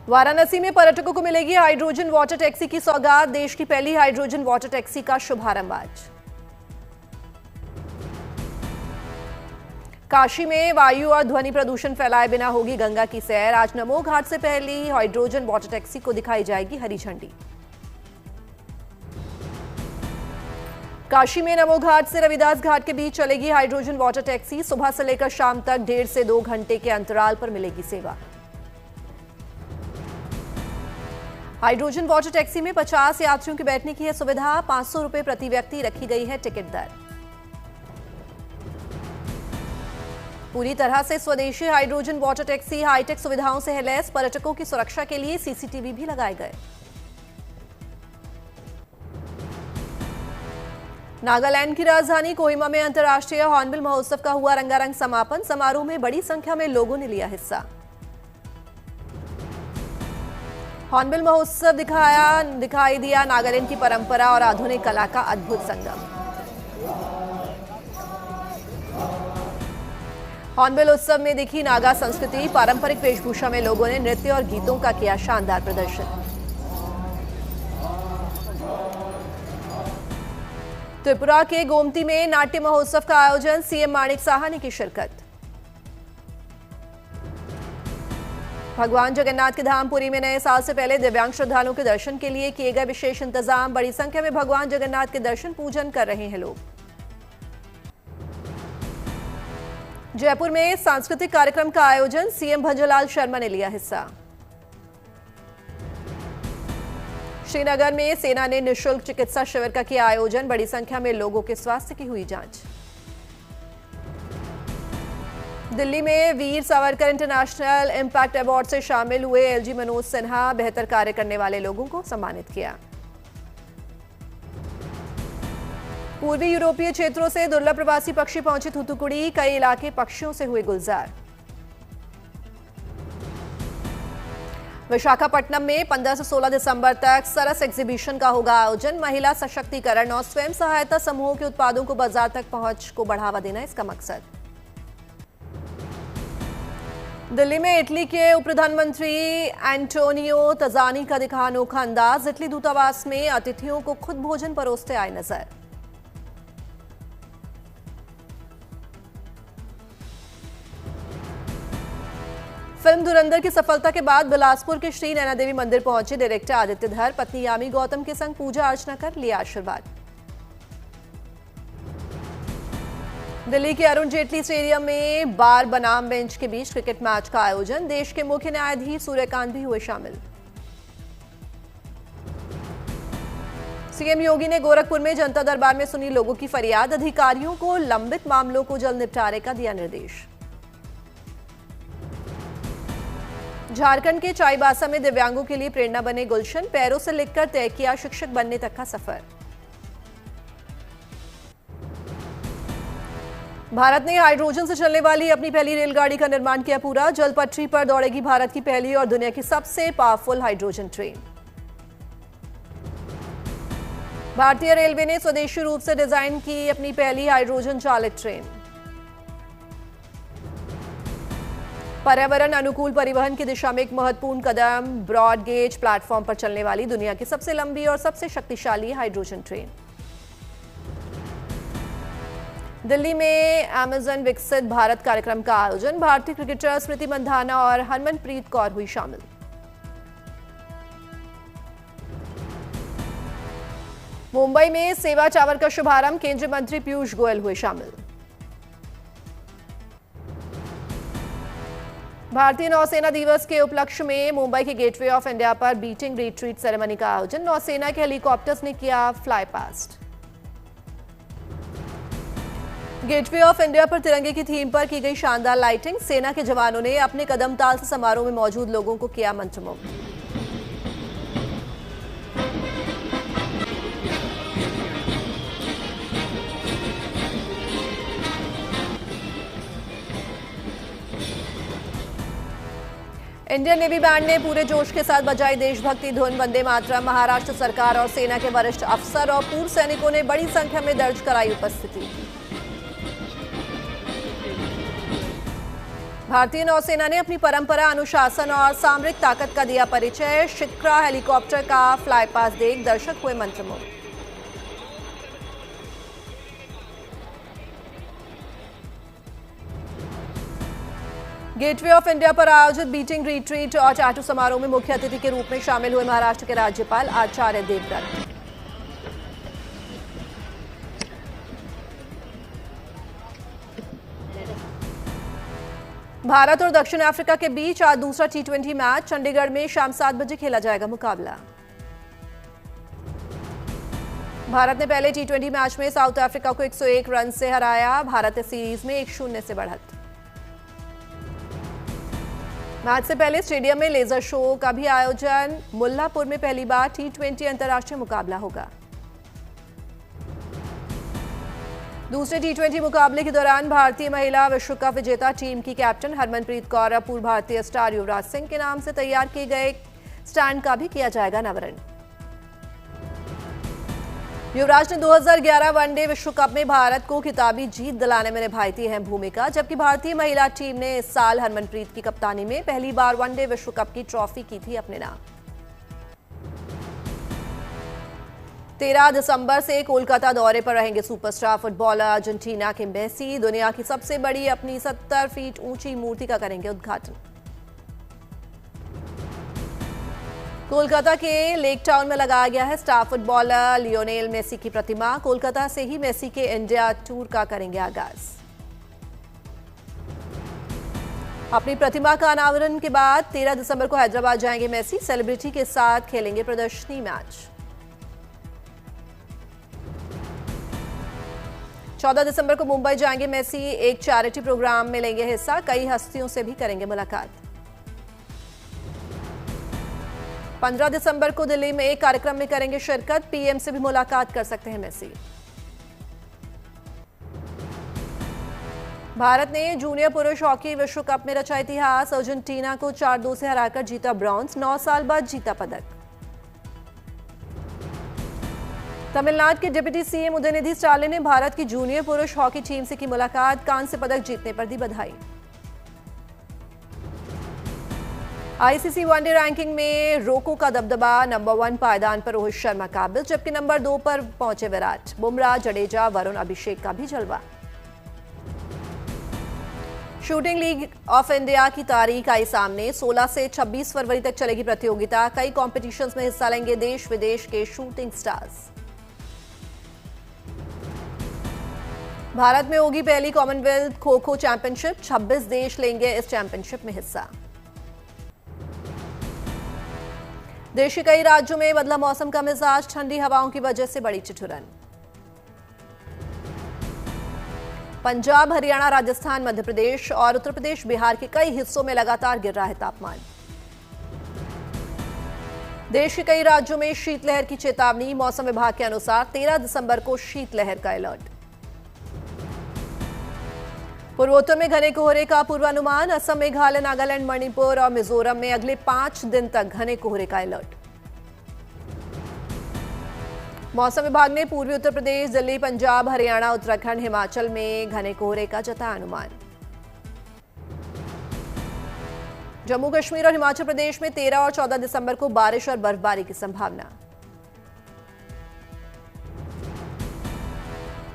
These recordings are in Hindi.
वाराणसी में पर्यटकों को मिलेगी हाइड्रोजन वाटर टैक्सी की सौगात। देश की पहली हाइड्रोजन वाटर टैक्सी का शुभारंभ आज। काशी में वायु और ध्वनि प्रदूषण फैलाए बिना होगी गंगा की सैर। आज नमो घाट से पहली हाइड्रोजन वाटर टैक्सी को दिखाई जाएगी हरी झंडी। काशी में नमो घाट से रविदास घाट के बीच चलेगी हाइड्रोजन वाटर टैक्सी। सुबह से लेकर शाम तक 1.5 से 2 घंटे के अंतराल पर मिलेगी सेवा। हाइड्रोजन वाटर टैक्सी में 50 यात्रियों के बैठने की है सुविधा। 500 रुपए प्रति व्यक्ति रखी गई है टिकट दर। पूरी तरह से स्वदेशी हाइड्रोजन वाटर टैक्सी हाईटेक सुविधाओं से है लैस। पर्यटकों की सुरक्षा के लिए सीसीटीवी भी लगाए गए। नागालैंड की राजधानी कोहिमा में अंतर्राष्ट्रीय हॉर्नबिल महोत्सव का हुआ रंगारंग समापन। समारोह में बड़ी संख्या में लोगों ने लिया हिस्सा। हॉर्नबिल महोत्सव दिखाई दिया नागालैंड की परंपरा और आधुनिक कला का अद्भुत संगम। हॉर्नबिल उत्सव में दिखी नागा संस्कृति। पारंपरिक वेशभूषा में लोगों ने नृत्य और गीतों का किया शानदार प्रदर्शन। त्रिपुरा के गोमती में नाट्य महोत्सव का आयोजन। सीएम माणिक साहा ने की शिरकत। भगवान जगन्नाथ के धाम पुरी में नए साल से पहले दिव्यांग श्रद्धालुओं के दर्शन के लिए किए गए विशेष इंतजाम। बड़ी संख्या में भगवान जगन्नाथ के दर्शन पूजन कर रहे हैं लोग। जयपुर में सांस्कृतिक कार्यक्रम का आयोजन। सीएम भंजरलाल शर्मा ने लिया हिस्सा। श्रीनगर में सेना ने निःशुल्क चिकित्सा शिविर का किया आयोजन। बड़ी संख्या में लोगों के स्वास्थ्य की हुई जांच। दिल्ली में Veer Savarkar international impact award से शामिल हुए एलजी मनोज सिन्हा। बेहतर कार्य करने वाले लोगों को सम्मानित किया। पूर्वी यूरोपीय क्षेत्रों से दुर्लभ प्रवासी पक्षी पहुंचे थूथुकुड़ी। कई इलाके पक्षियों से हुए गुलजार। विशाखापट्टनम में 15 से 16 दिसंबर तक सरस एग्जीबिशन का होगा आयोजन। महिला सशक्तिकरण और स्वयं सहायता समूहों के उत्पादों को बाजार तक पहुंच को बढ़ावा देना इसका मकसद। दिल्ली में इटली के उप प्रधानमंत्री एंटोनियो तजानी का दिखा अनोखा अंदाज। इटली दूतावास में अतिथियों को खुद भोजन परोसते आए नजर। फिल्म धुरंधर की सफलता के बाद बिलासपुर के श्री नैना देवी मंदिर पहुंचे डायरेक्टर आदित्य धर। पत्नी यामी गौतम के संग पूजा अर्चना कर लिया आशीर्वाद। दिल्ली के अरुण जेटली स्टेडियम में बार बनाम बेंच के बीच क्रिकेट मैच का आयोजन। देश के मुख्य न्यायाधीश सूर्यकांत भी हुए शामिल। सीएम योगी ने गोरखपुर में जनता दरबार में सुनी लोगों की फरियाद। अधिकारियों को लंबित मामलों को जल्द निपटारे का दिया निर्देश। झारखंड के चाईबासा में दिव्यांगों के लिए प्रेरणा बने गुलशन। पैरों से लिखकर तय किया शिक्षक बनने तक का सफर। भारत ने हाइड्रोजन से चलने वाली अपनी पहली रेलगाड़ी का निर्माण किया पूरा। जल पटरी पर दौड़ेगी भारत की पहली और दुनिया की सबसे पावरफुल हाइड्रोजन ट्रेन। भारतीय रेलवे ने स्वदेशी रूप से डिजाइन की अपनी पहली हाइड्रोजन चालित ट्रेन। पर्यावरण अनुकूल परिवहन की दिशा में एक महत्वपूर्ण कदम। ब्रॉड गेज प्लेटफॉर्म पर चलने वाली दुनिया की सबसे लंबी और सबसे शक्तिशाली हाइड्रोजन ट्रेन। दिल्ली में अमेजन विकसित भारत कार्यक्रम का आयोजन। भारतीय क्रिकेटर स्मृति मंधाना और हरमनप्रीत कौर हुई शामिल। मुंबई में सेवा टावर का शुभारंभ। केंद्रीय मंत्री पीयूष गोयल हुए शामिल। भारतीय नौसेना दिवस के उपलक्ष्य में मुंबई के गेटवे ऑफ इंडिया पर बीटिंग रिट्रीट सेरेमनी का आयोजन। नौसेना के हेलीकॉप्टर्स ने किया fly past. Gateway of India पर तिरंगे की थीम पर की गई शानदार लाइटिंग। सेना के जवानों ने अपने कदम ताल से समारोह में मौजूद लोगों को किया मंत्रमुग्ध। इंडियन नेवी बैंड ने पूरे जोश के साथ बजाई देशभक्ति धुन वंदे मातरम। महाराष्ट्र सरकार और सेना के वरिष्ठ अफसर और पूर्व सैनिकों ने बड़ी संख्या में दर्ज कराई उपस्थिति। भारतीय नौसेना ने अपनी परंपरा, अनुशासन और सामरिक ताकत का दिया परिचय। शिक्रा हेलीकॉप्टर का फ्लाई पास देख दर्शक हुए मंत्रमुग्ध। गेटवे ऑफ इंडिया पर आयोजित बीटिंग रिट्रीट और टैटू समारोह में मुख्य अतिथि के रूप में शामिल हुए महाराष्ट्र के राज्यपाल आचार्य देवव्रत। भारत और दक्षिण अफ्रीका के बीच आज दूसरा T20 मैच चंडीगढ़ में शाम 7 बजे खेला जाएगा मुकाबला। भारत ने पहले T20 मैच में साउथ अफ्रीका को 101 रन से हराया। भारत ने सीरीज में 1-0 से बढ़त। मैच से पहले स्टेडियम में लेजर शो का भी आयोजन। मुल्लापुर में पहली बार T20 अंतर्राष्ट्रीय मुकाबला होगा। दूसरे T20 मुकाबले के दौरान भारतीय महिला विश्व कप विजेता टीम की कैप्टन हरमनप्रीत कौर और पूर्व भारतीय स्टार युवराज सिंह के नाम से तैयार किए गए स्टैंड का भी किया जाएगा अनावरण। युवराज ने 2011 वनडे विश्व कप में भारत को खिताबी जीत दिलाने में निभाई थी अहम भूमिका, जबकि भारतीय महिला टीम ने इस साल हरमनप्रीत की कप्तानी में पहली बार वनडे विश्व कप की ट्रॉफी की थी अपने नाम। 13 दिसंबर से कोलकाता दौरे पर रहेंगे सुपरस्टार फुटबॉलर अर्जेंटीना के मेसी। दुनिया की सबसे बड़ी अपनी 70 फीट ऊंची मूर्ति का करेंगे उद्घाटन। कोलकाता के लेक टाउन में लगाया गया है स्टार फुटबॉलर लियोनेल मेसी की प्रतिमा। कोलकाता से ही मेसी के इंडिया टूर का करेंगे आगाज। अपनी प्रतिमा का अनावरण के बाद 13 दिसंबर को हैदराबाद जाएंगे मेसी। सेलिब्रिटी के साथ खेलेंगे प्रदर्शनी मैच। 14 दिसंबर को मुंबई जाएंगे मेसी। एक चैरिटी प्रोग्राम में लेंगे हिस्सा। कई हस्तियों से भी करेंगे मुलाकात। 15 दिसंबर को दिल्ली में एक कार्यक्रम में करेंगे शिरकत। पीएम से भी मुलाकात कर सकते हैं मेसी। भारत ने जूनियर पुरुष हॉकी विश्व कप में रचा इतिहास। अर्जेंटीना को 4-2 से हराकर जीता ब्रॉन्ज। 9 साल बाद जीता पदक। तमिलनाडु के डिप्टी सीएम उदयनिधि स्टालिन ने भारत की जूनियर पुरुष हॉकी टीम से की मुलाकात। कांस्य पदक जीतने पर दी बधाई। आईसीसी वनडे रैंकिंग में रोको का दबदबा। नंबर 1 पायदान पर रोहित शर्मा काबिल, जबकि नंबर 2 पर पहुंचे विराट। बुमराह, जडेजा, वरुण, अभिषेक का भी जलवा। शूटिंग लीग ऑफ इंडिया की तारीख आई सामने। 16 से 26 फरवरी तक चलेगी प्रतियोगिता। कई कॉम्पिटिशन्स में हिस्सा लेंगे देश विदेश के शूटिंग स्टार्स। भारत में होगी पहली कॉमनवेल्थ खो खो चैंपियनशिप। 26 देश लेंगे इस चैंपियनशिप में हिस्सा। देश के कई राज्यों में बदला मौसम का मिजाज। ठंडी हवाओं की वजह से बड़ी ठिठुरन। पंजाब, हरियाणा, राजस्थान, मध्य प्रदेश और उत्तर प्रदेश, बिहार के कई हिस्सों में लगातार गिर रहा है तापमान। देश के कई राज्यों में शीतलहर की चेतावनी। मौसम विभाग के अनुसार 13 दिसंबर को शीतलहर का अलर्ट। पूर्वोत्तर में घने कोहरे का पूर्वानुमान। असम, मेघालय, नागालैंड, मणिपुर और मिजोरम में अगले 5 दिन तक घने कोहरे का अलर्ट। मौसम विभाग ने पूर्वी उत्तर प्रदेश, दिल्ली, पंजाब, हरियाणा, उत्तराखंड, हिमाचल में घने कोहरे का जताया अनुमान। जम्मू कश्मीर और हिमाचल प्रदेश में 13 और 14 दिसंबर को बारिश और बर्फबारी की संभावना।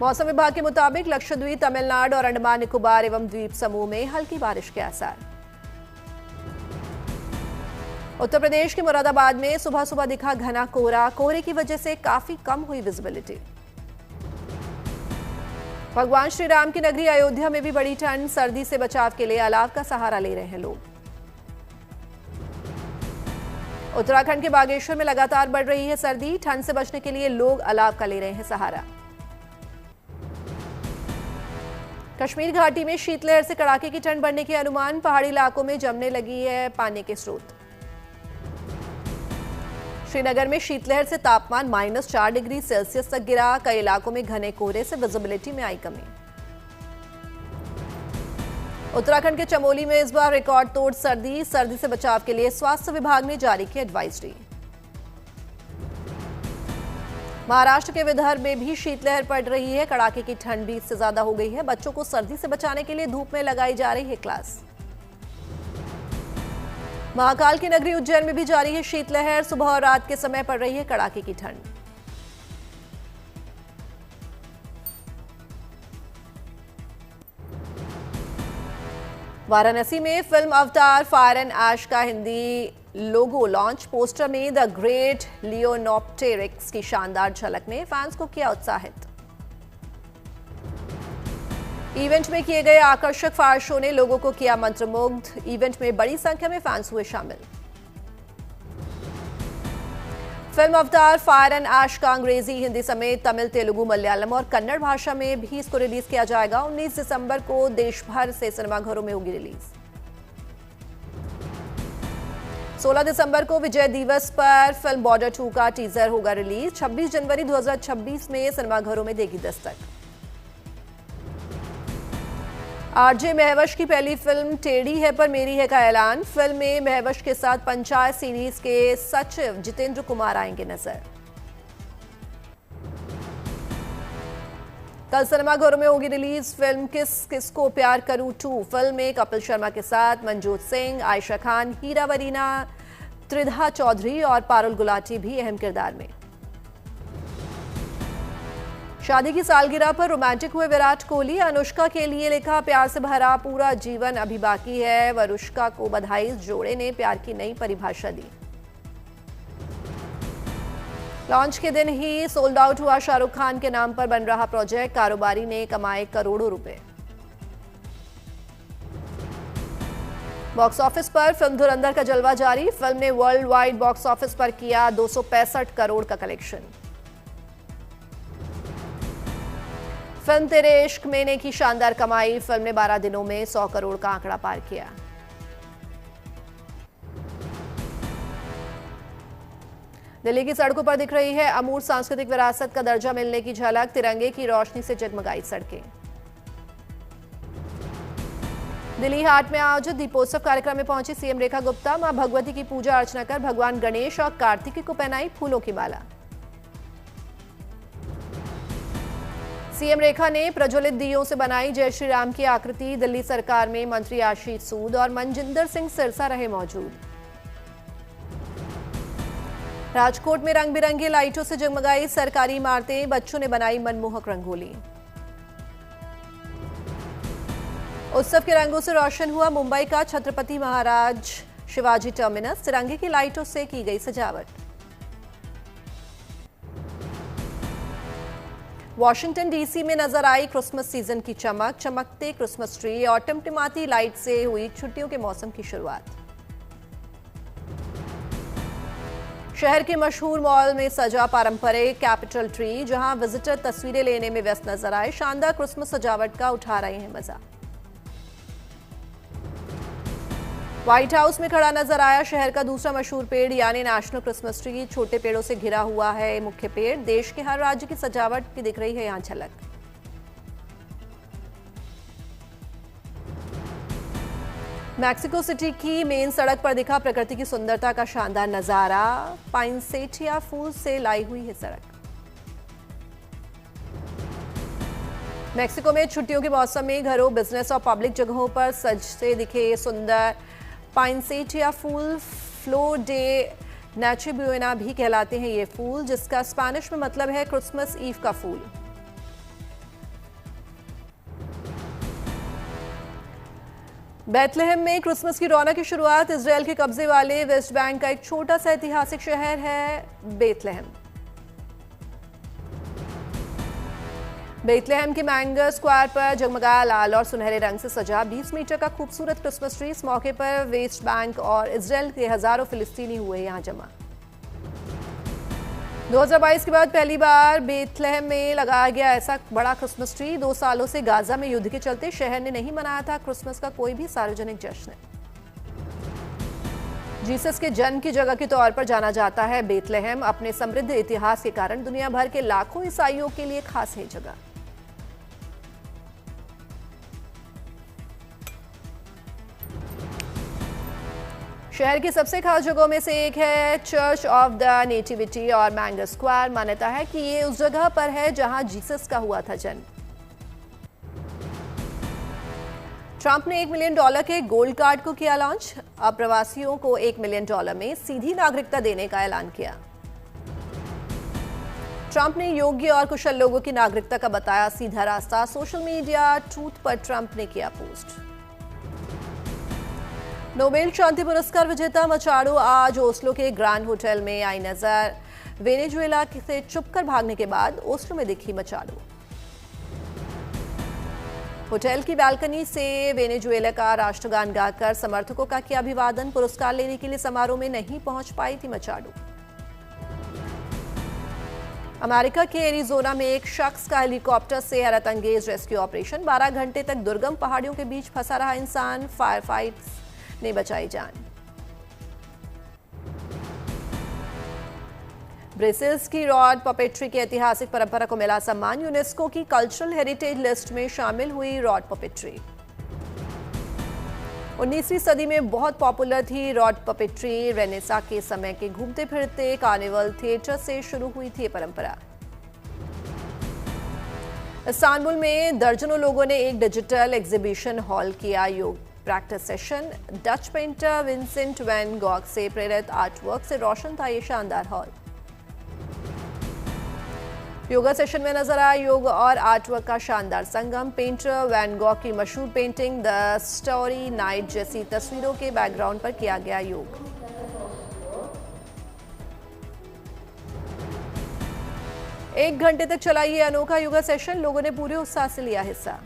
मौसम विभाग के मुताबिक लक्षद्वीप, तमिलनाडु और अंडमान निकोबार एवं द्वीप समूह में हल्की बारिश के आसार। उत्तर प्रदेश के मुरादाबाद में सुबह सुबह दिखा घना कोहरा। कोहरे की वजह से काफी कम हुई विजिबिलिटी। भगवान श्री राम की नगरी अयोध्या में भी बड़ी ठंड। सर्दी से बचाव के लिए अलाव का सहारा ले रहे हैं लोग। उत्तराखंड के बागेश्वर में लगातार बढ़ रही है सर्दी। ठंड से बचने के लिए लोग अलाव का ले रहे हैं सहारा। कश्मीर घाटी में शीतलहर से कड़ाके की ठंड बढ़ने के अनुमान। पहाड़ी इलाकों में जमने लगी है पानी के स्रोत। श्रीनगर में शीतलहर से तापमान -4 डिग्री सेल्सियस तक गिरा। कई इलाकों में घने कोहरे से विजिबिलिटी में आई कमी। उत्तराखंड के चमोली में इस बार रिकॉर्ड तोड़ सर्दी। सर्दी से बचाव के लिए स्वास्थ्य विभाग ने जारी की एडवाइजरी। महाराष्ट्र के विदर्भ में भी शीतलहर पड़ रही है। कड़ाके की ठंड भी इससे ज्यादा हो गई है। बच्चों को सर्दी से बचाने के लिए धूप में लगाई जा रही है क्लास। महाकाल की नगरी उज्जैन में भी जारी है शीतलहर। सुबह और रात के समय पड़ रही है कड़ाके की ठंड। वाराणसी में फिल्म अवतार फायर एंड ऐश का हिंदी लोगो लॉन्च। पोस्टर में द ग्रेट लियोनोप्टेरिक्स की शानदार झलक ने फैंस को किया उत्साहित। इवेंट में किए गए आकर्षक फायर शो ने लोगों को किया मंत्रमुग्ध। इवेंट में बड़ी संख्या में फैंस हुए शामिल। फिल्म अवतार फायर एंड ऐश का अंग्रेजी, हिंदी समेत तमिल, तेलुगु, मलयालम और कन्नड़ भाषा में भी इसको रिलीज किया जाएगा। 19 दिसंबर को देश भर से सिनेमाघरों में होगी रिलीज। 16 दिसंबर को विजय दिवस पर फिल्म बॉर्डर 2 का टीजर होगा रिलीज। 26 जनवरी 2026 में सिनेमाघरों में देगी दस्तक। आरजे महवश की पहली फिल्म टेढ़ी है पर मेरी है का ऐलान। फिल्म में महवश के साथ पंचायत सीरीज के सचिव जितेंद्र कुमार आएंगे नजर। कल सिनेमाघरों में होगी रिलीज फिल्म किस किसको प्यार करूं 2। फिल्म में कपिल शर्मा के साथ मनजोत सिंह, आयशा खान, हीरा वरीना, त्रिधा चौधरी और पारुल गुलाटी भी अहम किरदार में। शादी की सालगिरह पर रोमांटिक हुए विराट कोहली। अनुष्का के लिए लिखा प्यार से भरा पूरा जीवन अभी बाकी है। वरुष्का को बधाई। जोड़े ने प्यार की नई परिभाषा दी। लॉन्च के दिन ही सोल्ड आउट हुआ शाहरुख खान के नाम पर बन रहा प्रोजेक्ट। कारोबारी ने कमाए करोड़ों रुपए। बॉक्स ऑफिस पर फिल्म धुरंधर का जलवा जारी। फिल्म ने वर्ल्ड वाइड बॉक्स ऑफिस पर किया 265 करोड़ का कलेक्शन। फिल्म तेरे इश्क में ने की शानदार कमाई। फिल्म ने 12 दिनों में 100 करोड़ का आंकड़ा पार किया। दिल्ली की सड़कों पर दिख रही है अमूर्त सांस्कृतिक विरासत का दर्जा मिलने की झलक। तिरंगे की रोशनी से जगमगाई सड़कें। दिल्ली हाट में आयोजित दीपोत्सव कार्यक्रम में पहुंची सीएम रेखा गुप्ता। मां भगवती की पूजा अर्चना कर भगवान गणेश और कार्तिकेय को पहनाई फूलों की माला। सीएम रेखा ने प्रज्वलित दियों से बनाई जय श्री राम की आकृति। दिल्ली सरकार में मंत्री आशीष सूद और मनजिंदर सिंह सिरसा रहे मौजूद। राजकोट में रंग बिरंगी लाइटों से जगमगाई सरकारी इमारतें। बच्चों ने बनाई मनमोहक रंगोली। उत्सव के रंगों से रोशन हुआ मुंबई का छत्रपति महाराज शिवाजी टर्मिनस। तिरंगे की लाइटों से की गई सजावट। वॉशिंगटन डीसी में नजर आई क्रिसमस सीजन की चमक। चमकते क्रिसमस ट्री और टिमटिमाती लाइट से हुई छुट्टियों के मौसम की शुरुआत। शहर के मशहूर मॉल में सजा पारंपरिक कैपिटल ट्री, जहां विजिटर तस्वीरें लेने में व्यस्त नजर आए। शानदार क्रिसमस सजावट का उठा रहे हैं मजा। व्हाइट हाउस में खड़ा नजर आया शहर का दूसरा मशहूर पेड़ यानी नेशनल क्रिसमस ट्री। छोटे पेड़ों से घिरा हुआ है मुख्य पेड़। देश के हर राज्य की सजावट की दिख रही है यहां झलक। मैक्सिको सिटी की मेन सड़क पर दिखा प्रकृति की सुंदरता का शानदार नजारा। पाइनसेटिया फूल से लाई हुई है सड़क। मैक्सिको में छुट्टियों के मौसम में घरों, बिजनेस और पब्लिक जगहों पर सजते दिखे सुंदर पाइनसेटिया फूल। फ्लोर डे नोचेबुएना भी कहलाते हैं ये फूल, जिसका स्पेनिश में मतलब है क्रिसमस ईव का फूल। बेथलेहम में क्रिसमस की रौनक की शुरुआत। इजराइल के कब्जे वाले वेस्ट बैंक का एक छोटा सा ऐतिहासिक शहर है बेथलेहम। बेथलेहम के मैंगर स्क्वायर पर जगमगाया लाल और सुनहरे रंग से सजा 20 मीटर का खूबसूरत क्रिसमस ट्री। इस मौके पर वेस्ट बैंक और इजराइल के हजारों फिलिस्तीनी हुए यहां जमा। 2022 के बाद पहली बार बेथलेहम में लगाया गया ऐसा बड़ा क्रिसमस ट्री। 2 सालों से गाजा में युद्ध के चलते शहर ने नहीं मनाया था क्रिसमस का कोई भी सार्वजनिक जश्न। जीसस के जन्म की जगह के तौर पर जाना जाता है बेथलेहम। अपने समृद्ध इतिहास के कारण दुनिया भर के लाखों ईसाइयों के लिए खास है जगह। शहर की सबसे खास जगहों में से एक है चर्च ऑफ द नेटिविटी और मैंगर स्क्वायर। मान्यता है कि ये उस जगह पर है जहां जीसस का हुआ था जन्म। ट्रंप ने $1 मिलियन के गोल्ड कार्ड को किया लॉन्च। अब प्रवासियों को $1 मिलियन में सीधी नागरिकता देने का ऐलान किया। ट्रंप ने योग्य और कुशल लोगों की नागरिकता का बताया सीधा रास्ता। सोशल मीडिया ट्रूथ पर ट्रंप ने किया पोस्ट। नोबेल शांति पुरस्कार विजेता मचाडो आज ओस्लो के ग्रैंड होटल में आई नजर। वेनेजुएला से छुपकर भागने के बाद ओस्लो में दिखी मचाडो। होटल की बालकनी से वेनेजुएला का राष्ट्रगान गाकर समर्थकों का किया अभिवादन। पुरस्कार लेने के लिए समारोह में नहीं पहुंच पाई थी मचाडो। अमेरिका के एरिजोना में एक शख्स का हेलीकॉप्टर से हैरत अंगेज रेस्क्यू ऑपरेशन। 12 घंटे तक दुर्गम पहाड़ियों के बीच फंसा रहा इंसान, फायर फाइट्स ने बचाई जान। ब्रसेल्स की रॉड पपेट्री की ऐतिहासिक परंपरा को मिला सम्मान। यूनेस्को की कल्चरल हेरिटेज लिस्ट में शामिल हुई रॉड पपेट्री। 19वीं सदी में बहुत पॉपुलर थी रॉड पपेट्री। रेनेसा के समय के घूमते फिरते कार्निवल थिएटर से शुरू हुई थी ये परंपरा। इस्तांबुल में दर्जनों लोगों ने एक डिजिटल एग्जीबिशन हॉल किया योग practice session. Dutch painter Vincent van Gogh से प्रेरित आर्टवर्क से रोशन था ये शानदार हॉल। योगा सेशन में नजर आया योग और आर्टवर्क का शानदार संगम। पेंटर वैन गॉग की मशहूर पेंटिंग द स्टोरी नाइट जैसी तस्वीरों के बैकग्राउंड पर किया गया योग। एक घंटे तक चला ये अनोखा योगा सेशन। लोगों ने पूरे उत्साह से लिया हिस्सा।